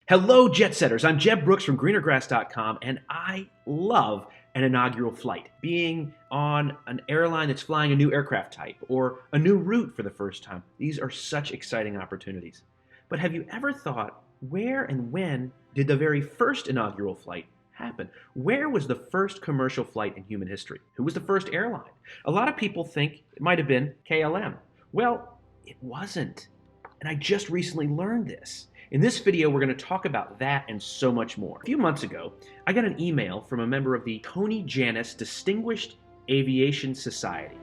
Hello, jet setters. I'm Jeb Brooks from greenergrass.com, and I love an inaugural flight. Being on an airline that's flying a new aircraft type or a new route for the first time. These are such exciting opportunities. But have you ever thought, where and when did the very first inaugural flight happen? Where was the first commercial flight in human history? Who was the first airline? A lot of people think it might have been KLM. Well, it wasn't. And I just recently learned this. In this video, we're going to talk about that and so much more. A few months ago, I got an email from a member of the Tony Jannus Distinguished Aviation Society.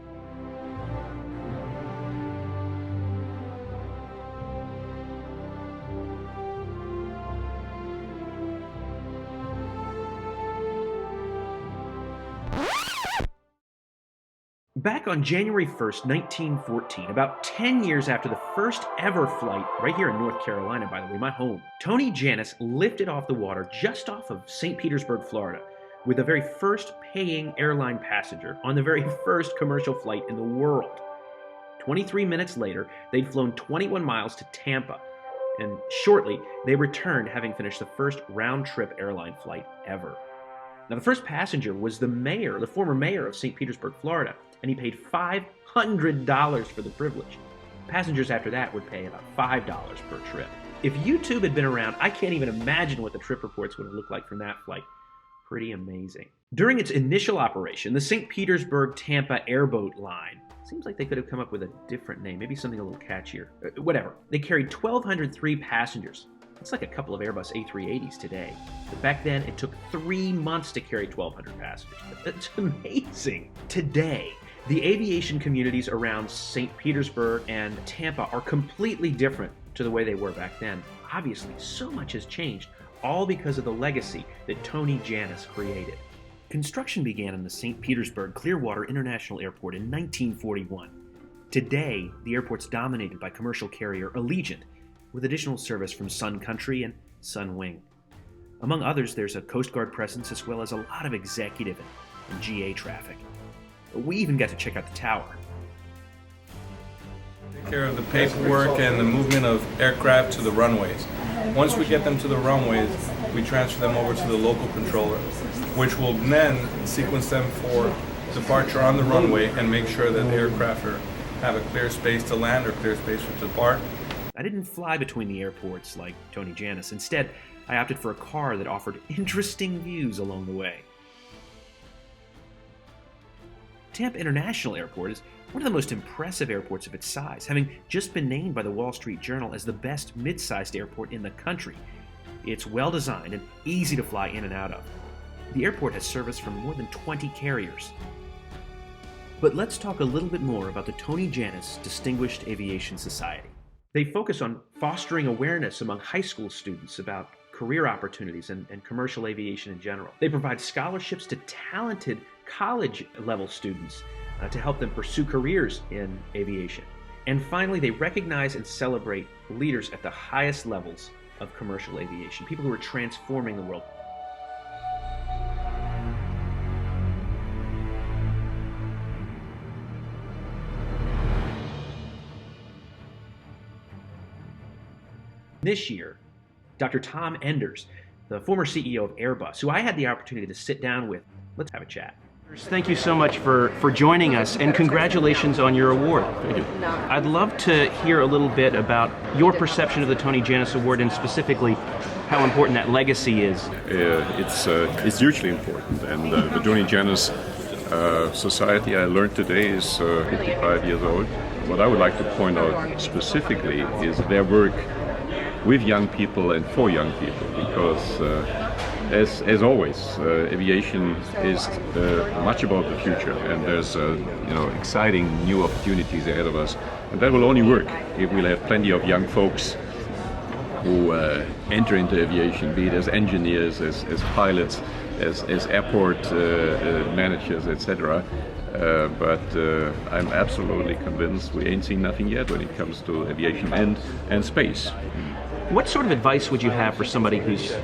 Back on January 1st, 1914, about 10 years after the first ever flight, right here in North Carolina, by the way, my home, Tony Jannus lifted off the water just off of St. Petersburg, Florida, with the very first paying airline passenger on the very first commercial flight in the world. 23 minutes later, they'd flown 21 miles to Tampa, and shortly, they returned having finished the first round-trip airline flight ever. Now, the first passenger was the former mayor of St. Petersburg, Florida, and he paid $500 for the privilege. Passengers after that would pay about $5 per trip. If YouTube had been around, I can't even imagine what the trip reports would have looked like from that flight. Pretty amazing. During its initial operation, the St. Petersburg-Tampa Airboat line, seems like they could have come up with a different name, maybe something a little catchier. Whatever. They carried 1,203 passengers. That's like a couple of Airbus A380s today. But back then, it took 3 months to carry 1,200 passengers. That's amazing. Today, the aviation communities around St. Petersburg and Tampa are completely different to the way they were back then. Obviously, so much has changed, all because of the legacy that Tony Jannus created. Construction began in the St. Petersburg-Clearwater International Airport in 1941. Today, the airport's dominated by commercial carrier Allegiant, with additional service from Sun Country and Sunwing. Among others, there's a Coast Guard presence as well as a lot of executive and GA traffic. We even got to check out the tower. Take care of the paperwork and the movement of aircraft to the runways. Once we get them to the runways, we transfer them over to the local controller, which will then sequence them for departure on the runway and make sure that the aircraft have a clear space to land or clear space to depart. I didn't fly between the airports like Tony Jannus. Instead, I opted for a car that offered interesting views along the way. Tampa International Airport is one of the most impressive airports of its size, having just been named by the Wall Street Journal as the best mid-sized airport in the country. It's well-designed and easy to fly in and out of. The airport has service from more than 20 carriers. But let's talk a little bit more about the Tony Jannus Distinguished Aviation Society. They focus on fostering awareness among high school students about career opportunities and commercial aviation in general. They provide scholarships to talented college-level students to help them pursue careers in aviation. And finally, they recognize and celebrate leaders at the highest levels of commercial aviation, people who are transforming the world. This year, Dr. Tom Enders, the former CEO of Airbus, who I had the opportunity to sit down with, let's have a chat. Thank you so much for joining us, and congratulations on your award. Thank you. I'd love to hear a little bit about your perception of the Tony Jannus Award and specifically how important that legacy is. It's hugely important, and the Tony Jannus Society I learned today is 55 years old. What I would like to point out specifically is their work with young people and for young people, because as always, aviation is much about the future, and there's exciting new opportunities ahead of us, and that will only work if we'll have plenty of young folks who enter into aviation, be it as engineers, as pilots, as airport managers, etc. But I'm absolutely convinced we ain't seen nothing yet when it comes to aviation and space. What sort of advice would you have for somebody who's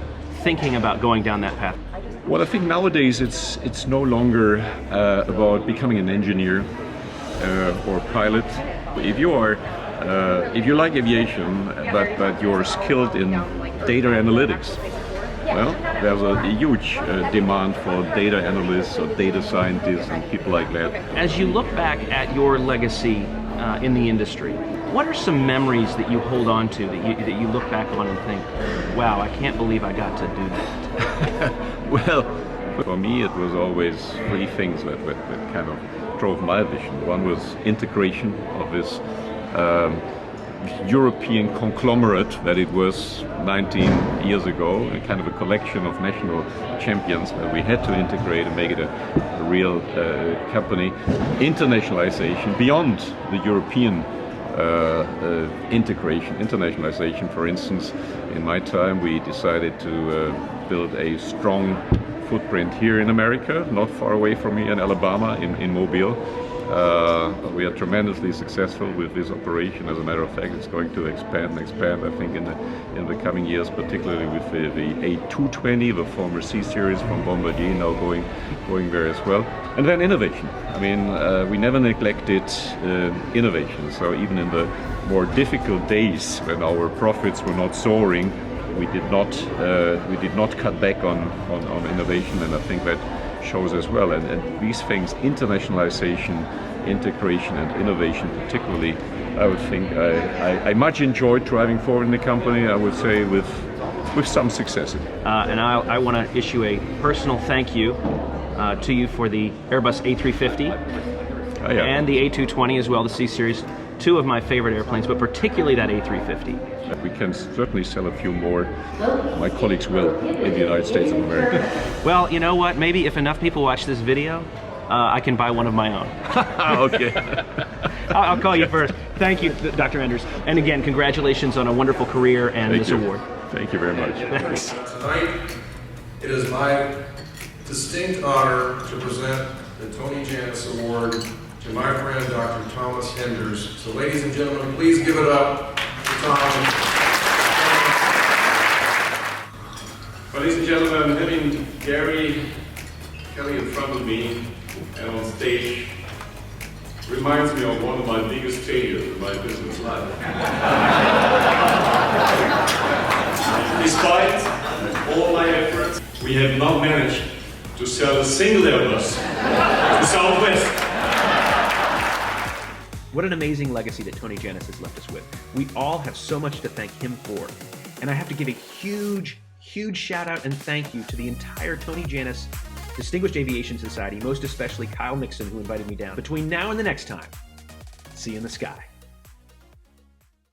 thinking about going down that path? Well, I think nowadays it's no longer about becoming an engineer or pilot. If you are If you like aviation, but you're skilled in data analytics, well, there's a huge demand for data analysts or data scientists and people like that. As you look back at your legacy in the industry, what are some memories that you hold on to that you look back on and think, wow, I can't believe I got to do that? Well, for me it was always three things that kind of drove my vision. One was integration of this European conglomerate that it was 19 years ago, a kind of a collection of national champions that we had to integrate and make it a real company. Internationalization beyond the European integration, internationalization. For instance, in my time we decided to build a strong footprint here in America, not far away from me in Alabama, in Mobile. We are tremendously successful with this operation. As a matter of fact, it's going to expand, I think, in the coming years, particularly with the A220, the former C series from Bombardier, now going there as well. And then innovation. I mean, we never neglected innovation. So even in the more difficult days when our profits were not soaring, we did not cut back on innovation, and I think that shows as well. And these things, internationalization, integration and innovation particularly, I would think I much enjoyed driving forward in the company, I would say with some success. And I want to issue a personal thank you to you for the Airbus A350 and the A220 as well, the C series. Two of my favorite airplanes, but particularly that A350. We can certainly sell a few more. My colleagues will in the United States of America. Well, you know what? Maybe if enough people watch this video, I can buy one of my own. Okay. I'll call you first. Thank you, Dr. Enders. And again, congratulations on a wonderful career and this award. Thank you very much. Thanks. Tonight, it is my distinct honor to present the Tony Jannus Award to my friend, Dr. Thomas Enders. So ladies and gentlemen, please give it up for Tom. Ladies and gentlemen, having Gary Kelly in front of me and on stage reminds me of one of my biggest failures in my business life. Despite all my efforts, we have not managed to sell a single Airbus to Southwest. What an amazing legacy that Tony Jannus has left us with. We all have so much to thank him for. And I have to give a huge shout out and thank you to the entire Tony Jannus Distinguished Aviation Society, most especially Kyle Mixon, who invited me down. Between now and the next time, see you in the sky.